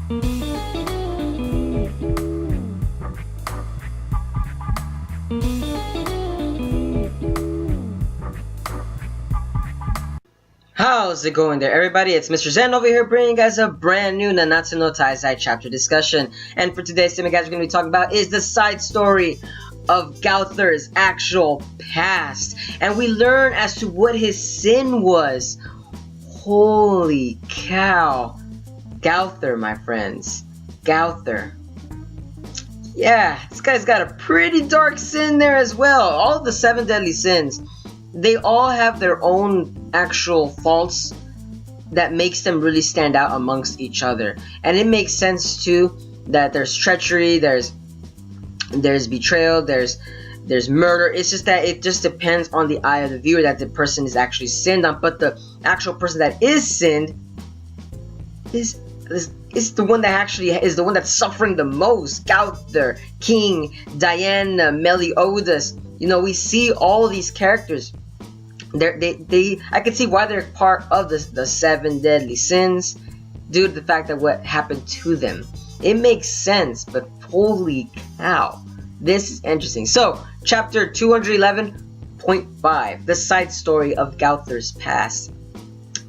How's it going there, everybody? It's Mr. Zen over here bringing you guys a brand new Nanatsu no Taizai chapter discussion. And for today's theme, guys, we're going to be talking about is the side story of Gowthers' actual past. And we learn as to what his sin was. Holy cow. Gowther, my friends. Gowther. Yeah, this guy's got a pretty dark sin there as well. All of the 7 deadly sins, they all have their own actual faults that makes them really stand out amongst each other. And it makes sense too that there's treachery, there's betrayal, there's murder. It's just that it just depends on the eye of the viewer that the person is actually sinned on. But the actual person that is sinned is the one that actually is the one that's suffering the most. Gowther, King, Diana, MacLeod. You know, we see all these characters. I can see why they're part of the 7 deadly sins due to the fact that what happened to them. It makes sense, but holy cow, this is interesting. So, chapter 211.5, the side story of Gowthers' past.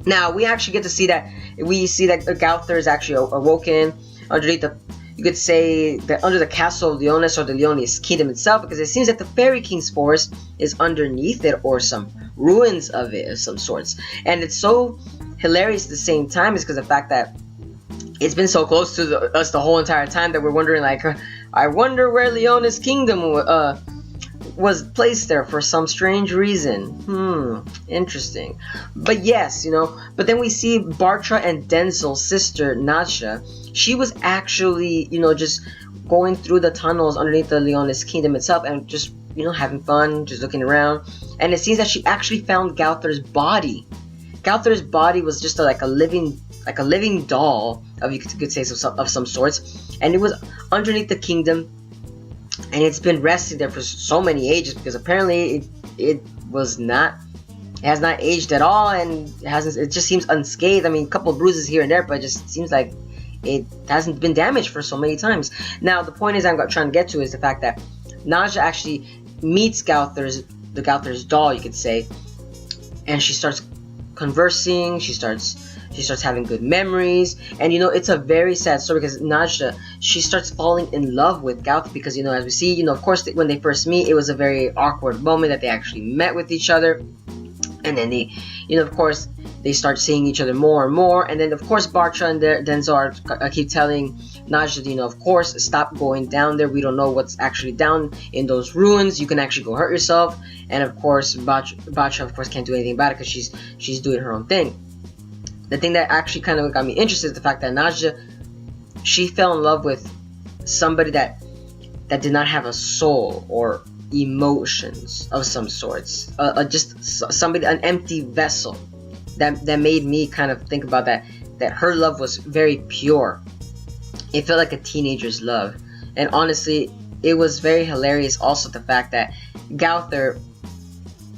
Now, we actually get to see that Gowther is actually awoken underneath you could say that under the castle of Leonis or the Leonis kingdom itself, because it seems that the Fairy King's forest is underneath it or some ruins of it of some sorts. And it's so hilarious at the same time is because of the fact that it's been so close to us the whole entire time that we're wondering, like, I wonder where Leonis kingdom was placed there for some strange reason. Interesting. But yes, you know, but then we see Bartra and Denzel's sister, Nasha. She was actually, you know, just going through the tunnels underneath the Leonis kingdom itself and just, you know, having fun, just looking around. And it seems that she actually found Gowthers' body. Gowthers' body was just like a living doll, of you could say of some sorts, and it was underneath the kingdom. And it's been resting there for so many ages because apparently it has not aged at all, and it just seems unscathed. I mean, a couple of bruises here and there, but it just seems like it hasn't been damaged for so many times. Now, the point is I'm trying to get to is the fact that Naja actually meets the Gowthers doll, you could say, and she starts conversing. She starts having good memories, and you know, it's a very sad story because Naja, she starts falling in love with Gowther because, you know, as we see, you know, of course, when they first meet, it was a very awkward moment that they actually met with each other, and then they, you know, of course, they start seeing each other more and more, and then of course Bartra and Denzar keep telling Naja, you know, of course, stop going down there. We don't know what's actually down in those ruins. You can actually go hurt yourself, and of course, Bartra, of course, can't do anything about it because she's doing her own thing. The thing that actually kind of got me interested is the fact that Naja, she fell in love with somebody that did not have a soul or emotions of some sorts. Just somebody, an empty vessel. That made me kind of think about that her love was very pure. It felt like a teenager's love. And honestly, it was very hilarious also the fact that Gowther,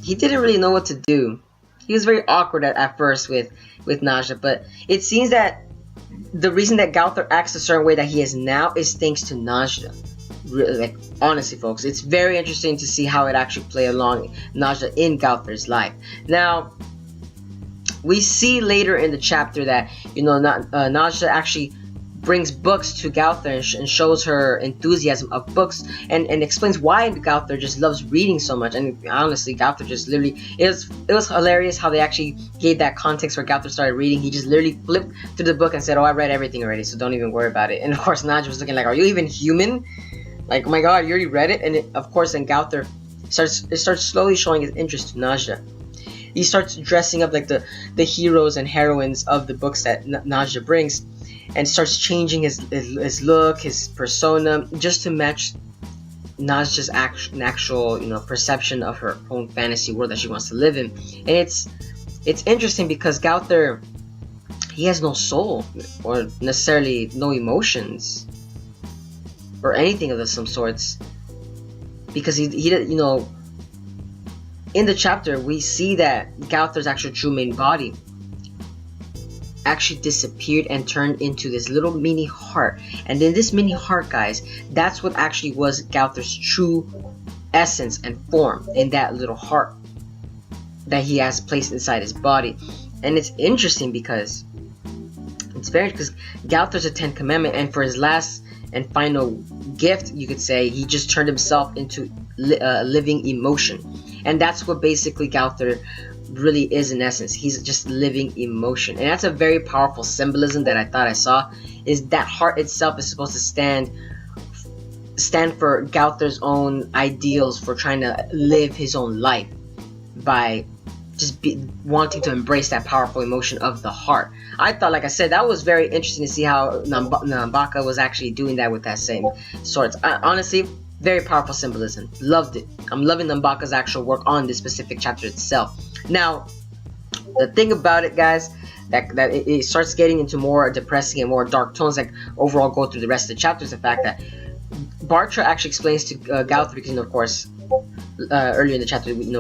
he didn't really know what to do. He was very awkward at first with Naja, but it seems that the reason that Gowther acts a certain way that he is now is thanks to Naja. Really, like, honestly, folks, it's very interesting to see how it actually play along Naja in Gowther's life. Now, we see later in the chapter that, you know, Naja actually brings books to Gowther and shows her enthusiasm of books and explains why Gowther just loves reading so much. And honestly, Gowther just literally, it was hilarious how they actually gave that context where Gowther started reading. He just literally flipped through the book and said, oh, I read everything already, so don't even worry about it. And of course, Naja was looking like, are you even human? Like, oh my god, you already read it? And of course, then Gowther starts slowly showing his interest to Naja. He starts dressing up like the heroes and heroines of the books that Naja brings, and starts changing his look, his persona, just to match Naja's actual, you know, perception of her own fantasy world that she wants to live in. And it's interesting because Gowther, he has no soul or necessarily no emotions or anything of some sorts, because he you know, in the chapter we see that Gowther's actual true main body actually disappeared and turned into this little mini heart. And then this mini heart, guys, that's what actually was Gowthers' true essence and form, in that little heart that he has placed inside his body. And it's interesting because Gowthers a 10th commandment, and for his last and final gift, you could say, he just turned himself into living emotion. And that's what basically Gowther really is in essence. He's just living emotion. And that's a very powerful symbolism that I thought I saw, is that heart itself is supposed to stand for Gowther's own ideals, for trying to live his own life by just wanting to embrace that powerful emotion of the heart. I thought, like I said, that was very interesting to see how Nambaka was actually doing that with that same swords. Honestly, very powerful symbolism. Loved it. I'm loving Nambaka's actual work on this specific chapter itself. Now, the thing about it, guys, that it starts getting into more depressing and more dark tones, like overall go through the rest of the chapters, the fact that Bartra actually explains to Gowther, because, of course, earlier in the chapter, we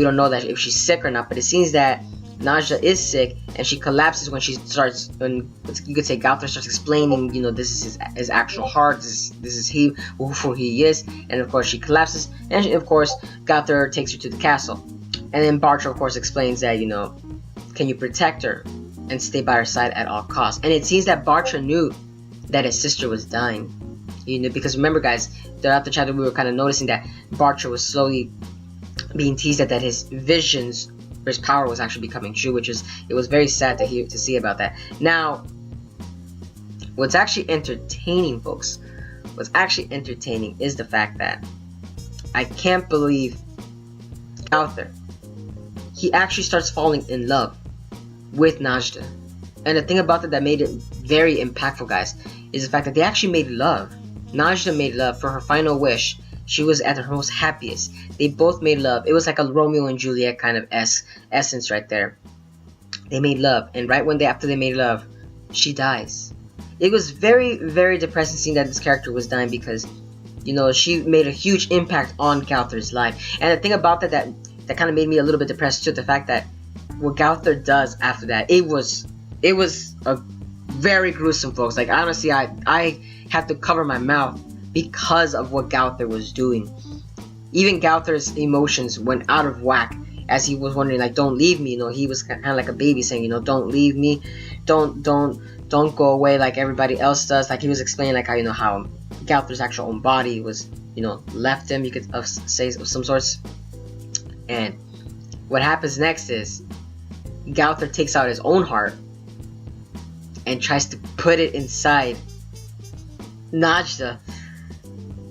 don't know that if she's sick or not, but it seems that Najda is sick, and she collapses when you could say Gowther starts explaining, this is his actual heart, this is who he is, and of course she collapses, and of course Gowther takes her to the castle, and then Bartra of course explains that, can you protect her and stay by her side at all costs. And it seems that Bartra knew that his sister was dying, because remember, guys, throughout the chapter we were kind of noticing that Bartra was slowly being teased that his visions, his power was actually becoming true, it was very sad to see about that. Now, what's actually entertaining, folks, is the fact that I can't believe Gowther, he actually starts falling in love with Najda. And the thing about that made it very impactful, guys, is the fact that they actually made love. Najda made love for her final wish. She was at her most happiest. They both made love. It was like a Romeo and Juliet kind of essence right there. They made love, and right after they made love, she dies. It was very, very depressing seeing that this character was dying, because, she made a huge impact on Gowther's life. And the thing about that kind of made me a little bit depressed too, the fact that what Gowther does after that, it was a very gruesome, folks. Like, honestly, I had to cover my mouth because of what Gowther was doing. Even Gowther's emotions went out of whack as he was wondering, like, don't leave me. He was kind of like a baby saying, don't leave me, don't go away like everybody else does. Like, he was explaining, like, how Gowther's actual own body was, left him, you could say, of some sorts. And what happens next is Gowther takes out his own heart and tries to put it inside Najda.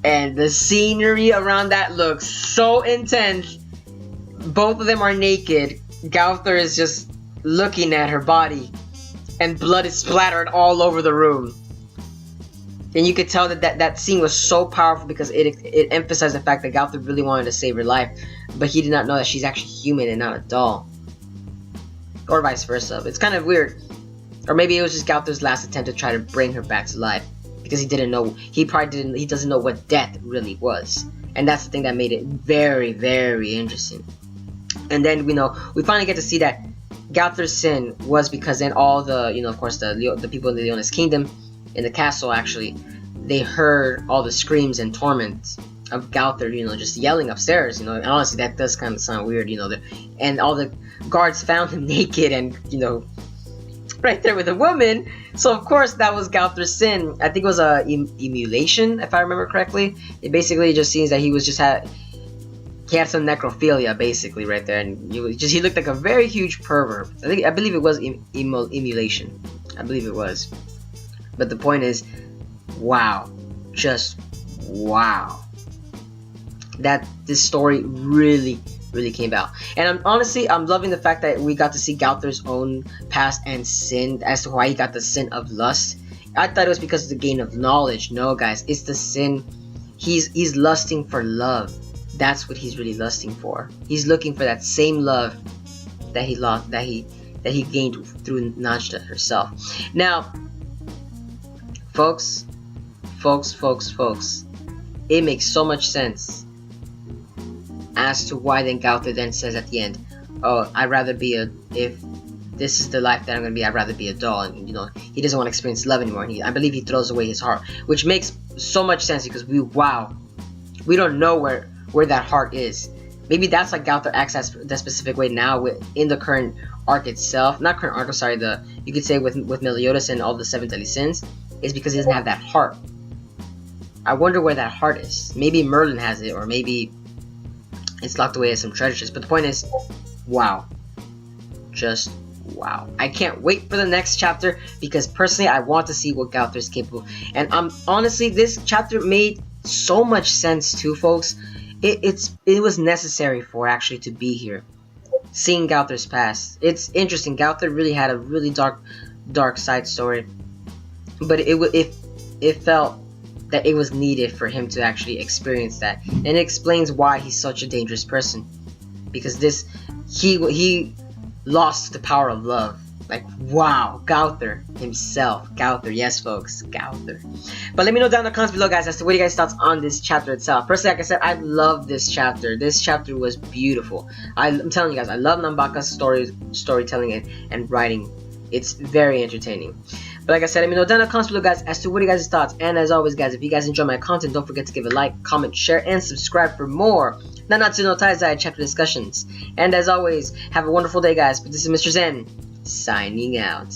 And the scenery around that looks so intense. Both of them are naked. Gowther is just looking at her body, and blood is splattered all over the room. And you could tell that scene was so powerful, because it emphasized the fact that Gowther really wanted to save her life, but he did not know that she's actually human and not a doll. Or vice versa. It's kind of weird. Or maybe it was just Gowther's last attempt to try to bring her back to life, because he doesn't know what death really was. And that's the thing that made it very, very interesting. And then, we finally get to see that Gowther's sin was because then all the, of course, the people in the Leonis kingdom, in the castle, actually, they heard all the screams and torments of Gowther, just yelling upstairs, and honestly, that does kind of sound weird, and all the guards found him naked and, right there with a woman. So of course that was Gowther's sin. I think it was a emulation, if I remember correctly. It basically just seems that he had some necrophilia, basically, right there, and he looked like a very huge pervert. I believe it was emulation. I believe it was. But the point is, wow, just wow, that this story really came out. And honestly, I'm loving the fact that we got to see Gowther's own past and sin, as to why he got the sin of lust. I thought it was because of the gain of knowledge. No, guys, it's the sin. He's lusting for love. That's what he's really lusting for. He's looking for that same love that he lost, that he gained through Najda herself. Now, folks, it makes so much sense as to why then Gowther then says at the end, oh, I'd rather be if this is the life that I'm gonna be. I'd rather be a doll, and you know, he doesn't want to experience love anymore. And I believe he throws away his heart, which makes so much sense because we don't know where that heart is. Maybe that's like Gowther acts as that specific way now in the current arc itself. Not current arc, I'm sorry. You could say with Meliodas and all the 7 deadly sins, is because he doesn't have that heart. I wonder where that heart is. Maybe Merlin has it, or maybe it's locked away as some treasure chest. But the point is, wow. Just wow. I can't wait for the next chapter because personally I want to see what Gowther is capable. And honestly, this chapter made so much sense too, folks. It was necessary for actually to be here. Seeing Gowther's past. It's interesting. Gowther really had a really dark side story. But it felt that it was needed for him to actually experience that, and it explains why he's such a dangerous person, because he lost the power of love. Like, wow, Gowther himself. Gowther, yes folks, Gowther. But let me know down in the comments below, guys, as to what you guys' thoughts on this chapter itself. Personally, like I said, I love this chapter. This chapter was beautiful. I'm telling you guys, I love Nambaka's storytelling and writing. It's very entertaining. But like I said, let me know down in the comments below, guys, as to what you guys' thoughts. And as always, guys, if you guys enjoy my content, don't forget to give a like, comment, share, and subscribe for more Nanatsu no Taizai chapter discussions. And as always, have a wonderful day, guys. But this is Mr. Zen, signing out.